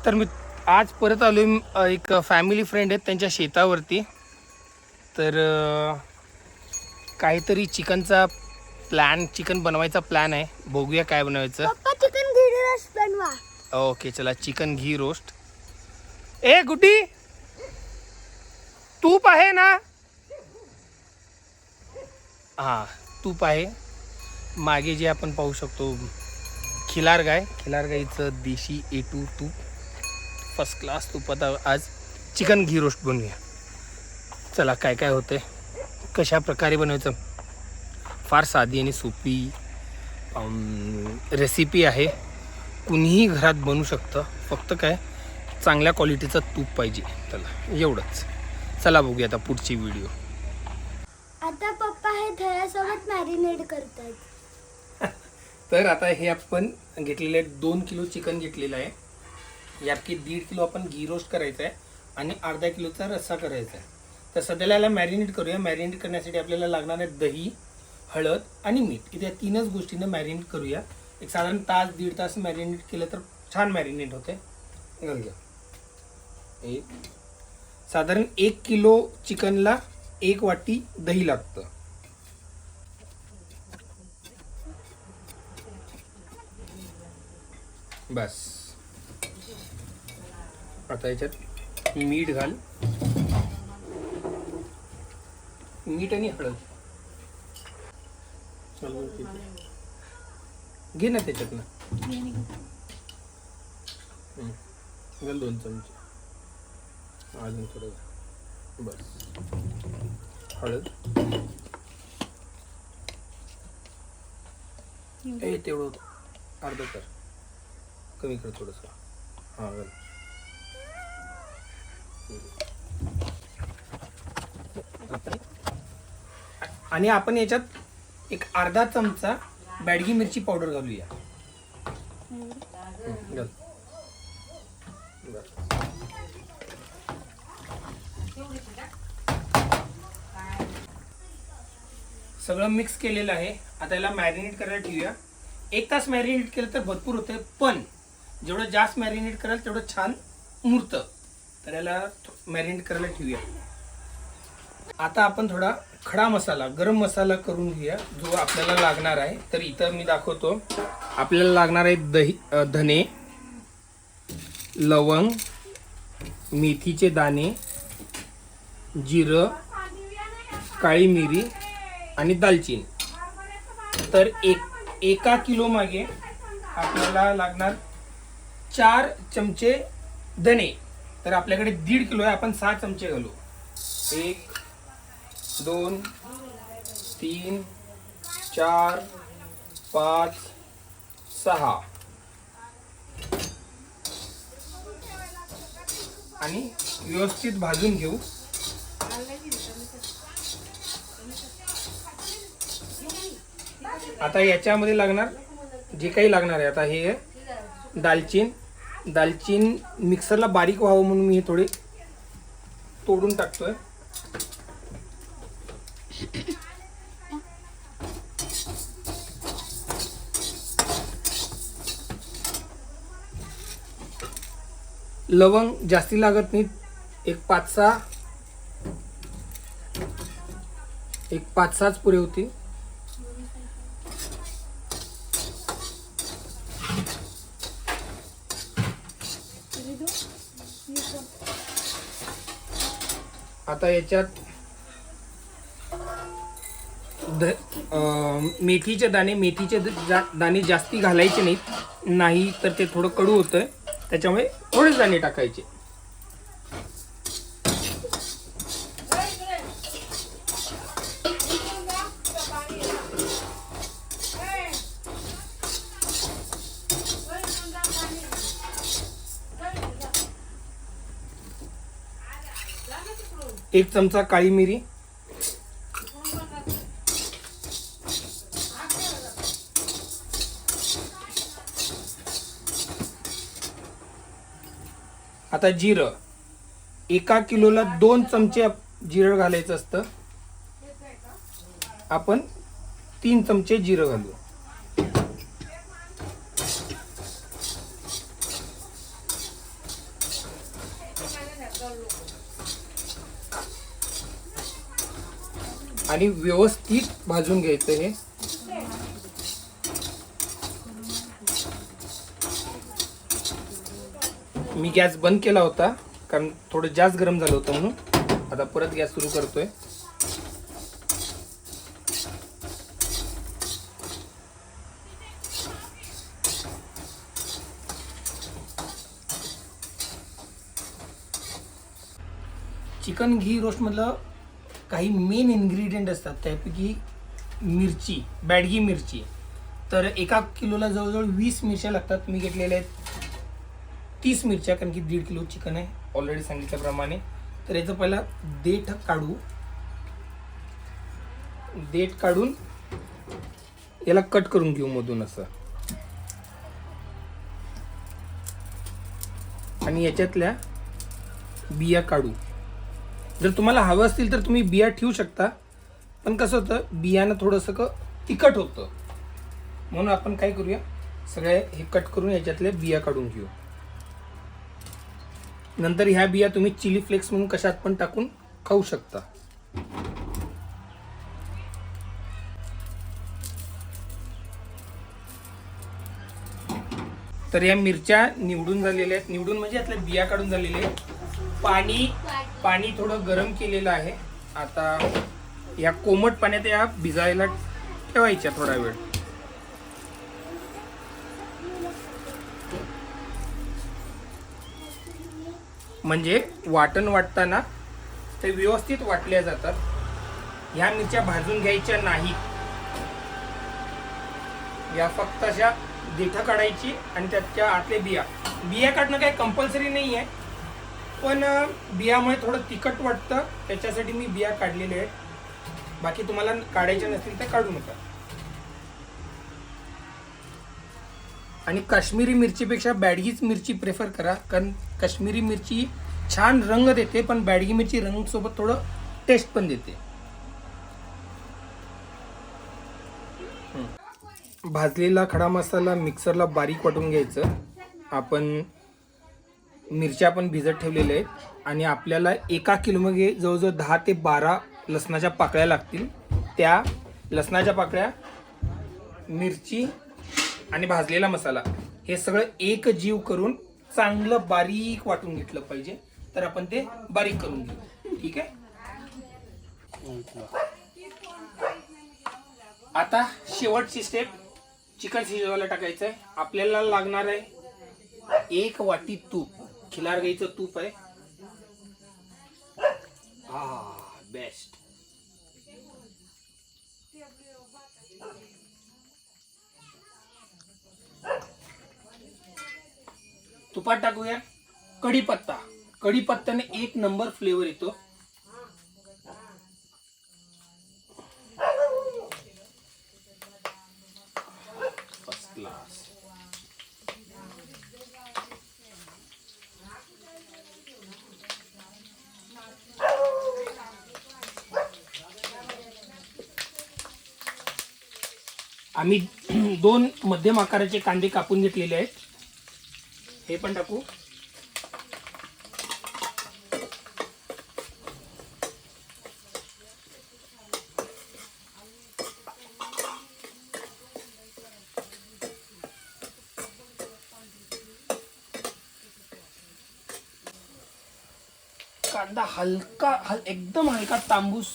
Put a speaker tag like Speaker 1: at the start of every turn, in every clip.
Speaker 1: तर मी आज परत आलो एक फॅमिली फ्रेंड आहेत त्यांच्या शेतावरती. तर काहीतरी चिकनचा प्लॅन, चिकन बनवायचा प्लॅन आहे. बघूया काय बनवायचं.
Speaker 2: पप्पा चिकन घी रोस्ट बनवा.
Speaker 1: ओके चला, चिकन घी रोस्ट. ए गुड्डी, तूप आहे ना? हां, तूप आहे. मागे जे आपण पाहू शकतो खिलार गाईचं देशी A2 तूप, फर्स्ट क्लास तूप. आता आज चिकन घी रोस्ट बनवूया. चला काय काय होते, कशा प्रकारे बनवायचं. फार साधी आणि सोपी रेसिपी आहे. कुणीही घरात बनवू शकतं, फक्त काय चांगल्या क्वालिटीचं तूप पाहिजे. चला एवढंच. चला बघूया आता पुढची व्हिडिओ.
Speaker 2: आता पप्पा हे दह्यासोबत मॅरिनेट करतात.
Speaker 1: तर आता हे आपण घेतलेले 2 किलो चिकन घेतलेलं आहे. यात 1.5 किलो आपण घी रोस्ट करायचं आहे आणि अर्धा किलोचा रस्सा करायचा आहे. तर सध्याला याला मॅरिनेट करूया. मॅरिनेट करण्यासाठी आपल्याला लागणार आहे दही, हळद आणि मीठ. इथे 3च गोष्टींना मॅरिनेट करूया. एक साधारण तास 1.5 तास मॅरिनेट केलं तर छान मॅरिनेट होते. साधारण 1 किलो चिकनला 1 वाटी दही लागतं. बस. आता याच्यात मीठ घाल, मीठ आणि हळद घे ना त्याच्यात ना. घाल 2 चमचे, अजून थोडं. बस. हळद तेवढं होतं, अर्ध कर, कमी कर थोडंसं. हां घाल. आणि आपण याच्यात एक अर्धा चमचा बॅडगी मिरची पावडर घालूया. घाल. सगळं मिक्स केलेलं आहे. आता याला मॅरिनेट करायला ठेवूया. 1 तास मॅरिनेट केलं तर भरपूर होतं, पण जेवढं जास्त मॅरिनेट कराल तेवढं छान मुरतं. तर याला मॅरिनेट करायला ठेवूया. आता आपण थोडा खडा मसाला, गरम मसाला करून घेऊया, जो आपल्याला लागणार आहे. तर इथं मी दाखवतो. आपल्याला लागणार आहे धने, लवंग, मेथीचे दाणे, जिरं, काळी मिरी आणि दालचिनी. तर 1 किलो मागे आपल्याला लागणार 4 चमचे धने. तर आपल्याकडे 1.5 किलो आहे, आपण 6 चमचे घालू. 1 2 3 4 5 6 आणि व्यवस्थित भाजून घेऊ. आता याच्यामध्ये लागणार जे काही लागणार आहे, आता हे दालचीन मिक्सरला बारीक व्हावं म्हणून मी हे थोडे तोडून टाकतोय. लवंग जास्ती लागत नाहीत, एक 5-6च पुरे होतील. आता याच्यात मेथीचे दाणे जास्ती घालायचे नाहीत, नाही तर ते थोडं कडू होतं. त्याच्यामुळे थोडेच दाणे टाकायचे. एक चमचा काळी मिरी, आता जिरं. 1 किलोला 2 चमचे जिरं घालायचं असतं, आपण 3 चमचे जिरं घालू. आणि व्यवस्थित भाजून घ्यायचं हे. मी गॅस बंद केला होता कारण थोडं जास्त गरम झालं होतं म्हणून. आता परत गॅस सुरू करतोय. चिकन घी रोस्ट मधलं काही मेन इन्ग्रेडियंट असतात, त्यापैकी मिरची, बॅडगी मिरची. तर 1 किलोला जवळजवळ 20 मिरच्या लागतात. मी घेतलेल्या आहेत 30 मिरच्या, कारण की 1.5 किलो चिकन आहे ऑलरेडी सांगितल्याप्रमाणे. तर याचं पहिला देठ काढून याला कट करून घेऊ मधून असं. आणि याच्यातल्या बिया काढू. जर तुम्हाला हवं असतील तर तुम्ही बिया ठेवू शकता, पण कसं होतं बियानं थोडंसं तिखट होतं, म्हणून आपण काय करूया, सगळे हे कट करून याच्यातल्या बिया काढून घेऊ. नंतर ह्या बिया तुम्ही चिली फ्लेक्स म्हणून कशात पण टाकून खाऊ शकता. तर या मिरच्या निवडून झालेल्या आहेत. निवडून म्हणजे यातल्या बिया काढून झालेल्या आहेत. पाणी थोडं गरम केलेलं आहे. आता या कोमट पाण्यात या भिजायला ठेवायच्या थोडा वेळ. म्हणजे वाटण वाटताना ते व्यवस्थित वाटल्या जातात. ह्या मिरच्या भाजून घ्यायच्या नाहीत. या फक्त अशा देठं काढायची आणि त्याच्या आतले बिया काढणं काही कंपल्सरी नाही आहे, पण बियामुळे थोडं तिखट वाटतं, त्याच्यासाठी मी बिया काढलेल्या आहेत. बाकी तुम्हाला काढायच्या नसतील तर काढू नका. आणि काश्मीरी मिरचीपेक्षा बॅडगीच मिरची प्रेफर करा, कारण काश्मीरी मिरची छान रंग देते, पण बॅडगी मिरची रंग सोबत थोडं टेस्ट पण देते. भाजलेला खडा मसाला मिक्सरला बारीक वाटून घ्यायचं. आपण मिरच्या पण भिजत ठेवलेल्या आहेत आणि आपल्याला 1 किलोमध्ये जवळजवळ 10 ते 12 लसणाच्या पाकळ्या लागतील. त्या लसणाच्या पाकळ्या, मिरची आणि भाजलेला मसाला हे सगळं एक जीव करून चांगलं बारीक वाटून घेतलं पाहिजे. तर आपण ते बारीक करून घेऊ. ठीक आहे. आता शेवटची स्टेप, चिकन शिजवायला टाकायचं आहे. आपल्याला लागणार आहे 1 वाटी तूप. खिलार गाईचं तूप आहे. बेस्ट. तुपात टाकूया कढीपत्ता. कढीपत्त्याने 1 नंबर फ्लेवर येतो. First class. आम्ही 2 मध्यम आकाराचे कांदे कापून घेतलेले आहेत. हे पण टाकू. कांदा एकदम हलका तांबूस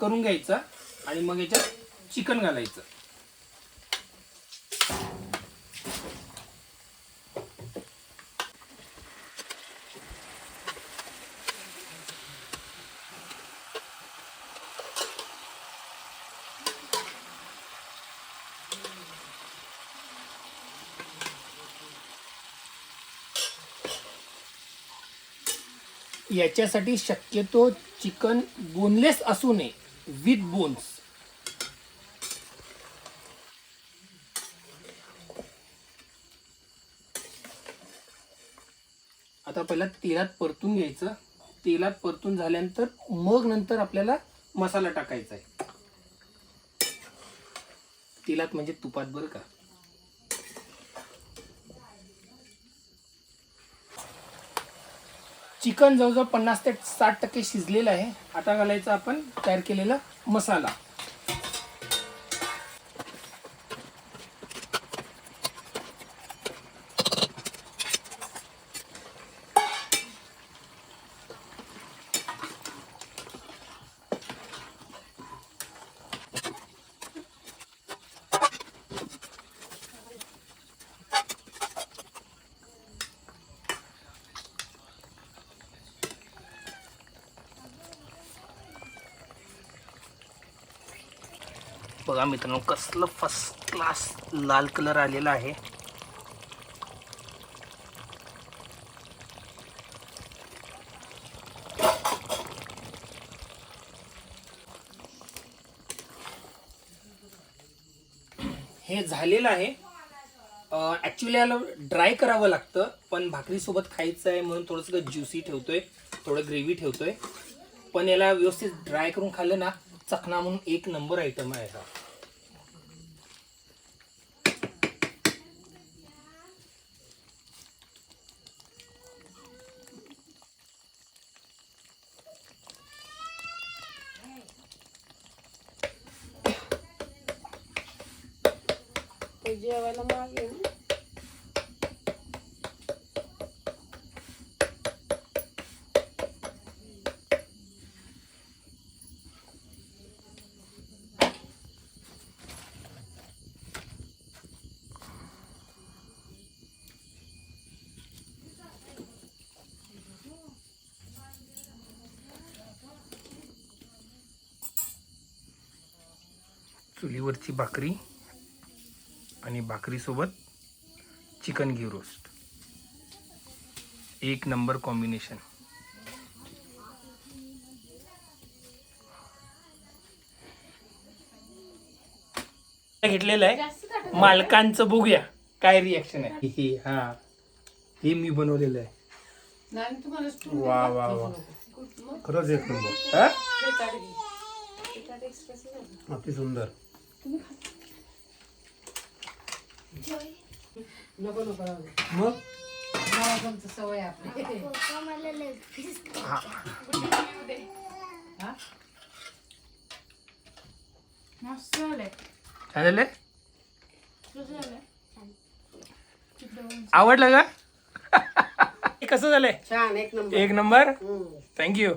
Speaker 1: करून घ्यायचा आणि मग याच्यात चिकन घालायचं. याच्यासाठी शक्यतो चिकन बोनलेस असू नये, विथ बोन्स. आता पहिला तेलात परतून घ्यायचं. तेलात परतून झाल्यानंतर मग नंतर आपल्याला मसाला टाकायचा आहे. तेलात म्हणजे तुपात बरं का. चिकन जवळजवळ 50 ते 60% शिजलेलं आहे. आता घालायचा आपण तयार केलेला मसाला. बघा मित्रांनो कसलं फर्स्ट क्लास लाल कलर आलेला आहे. हे झालेलं आहे. ॲक्च्युली याला ड्राय करावं लागतं, पण भाकरीसोबत खायचं आहे म्हणून थोडंसं ज्युसी ठेवतोय, थोडं ग्रेव्ही ठेवतोय. पण याला व्यवस्थित ड्राय करून खाल्लं ना, चखना म्हणून एक नंबर आयटम आहे हा.
Speaker 3: जेवायला मागे
Speaker 1: चुलीवरची भाकरी आणि भाकरीसोबत चिकन घी रोस्ट, एक नंबर कॉम्बिनेशन. घेतलेलं आहे मालकांचं, बघूया काय रिॲक्शन आहे. हा हे मी बनवलेलं आहे.
Speaker 3: नाही तुम्हाला
Speaker 1: वा वा वा, खरंच एक नंबर. हा? अति सुंदर.
Speaker 3: नको नको राहू दे.
Speaker 1: मग
Speaker 3: मला तुमचं सवय आपली.
Speaker 2: पप्पा मला लेग पीस
Speaker 1: हा
Speaker 3: हा? मस्त झालंय.
Speaker 1: छान झालंय?
Speaker 3: कसं झालंय?
Speaker 1: आवडलं का? हे कसं झालंय?
Speaker 3: छान एक नंबर.
Speaker 1: एक नंबर. थँक्यू.